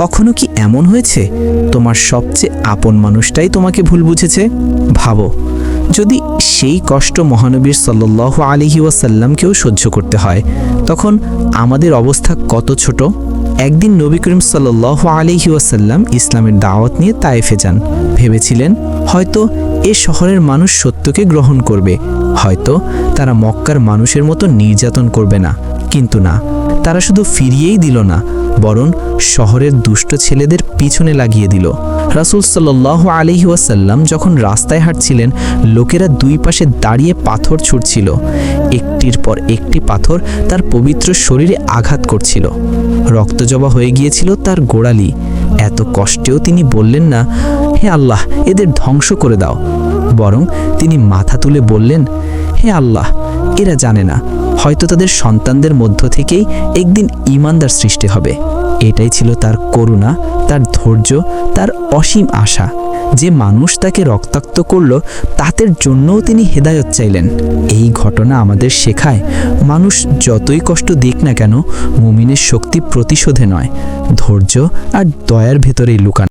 কখনো কি এমন হয়েছে তোমার সবচেয়ে আপন মানুষটাই তোমাকে ভুল বুঝেছে? ভাবো, যদি সেই কষ্ট মহানবীর সাল্লাল্লাহু আলাইহি ওয়াসাল্লামকেও সহ্য করতে হয়, তখন আমাদের অবস্থা কত ছোট। একদিন নবী করিম সাল্লাল্লাহু আলাইহি ওয়াসাল্লাম ইসলামের দাওয়াত নিয়ে তায়েফে যান। ভেবেছিলেন হয়তো এ শহরের মানুষ সত্যকে গ্রহণ করবে, হয়তো তারা মক্কার মানুষের মতো নির্যাতন করবে না। কিন্তু না, তারা শুধু ফিরিয়েই দিল না, বরং শহরের দুষ্ট ছেলেদের পিছনে লাগিয়ে দিল। রাসূল সাল্লাল্লাহু আলাইহি ওয়াসাল্লাম যখন রাস্তায় হাঁটছিলেন, লোকেরা দুই পাশে দাঁড়িয়ে পাথর ছুঁড়ছিল। একটির পর একটি পাথর তার পবিত্র শরীরে আঘাত করছিল। রক্তজবা হয়ে গিয়েছিল তার গোড়ালি। এত কষ্টেও তিনি বললেন না, হে আল্লাহ, এদের ধ্বংস করে দাও। বরং তিনি মাথা তুলে বললেন, হে আল্লাহ, এরা জানে না, হয়তো তাদের সন্তানদের মধ্য থেকেই একদিন ঈমানদার সৃষ্টি হবে। এটাই ছিল তার করুণা, তার ধৈর্য, তার অসীম আশা। যে মানুষ তাকে রক্তাক্ত করল, তাদের জন্যও তিনি হেদায়েত চাইলেন। এই ঘটনা আমাদের শেখায়, মানুষ যতই কষ্ট দিক না কেন, মুমিনের শক্তি প্রতিশোধে নয়, ধৈর্য আর দয়ার ভেতরেই লুকানো।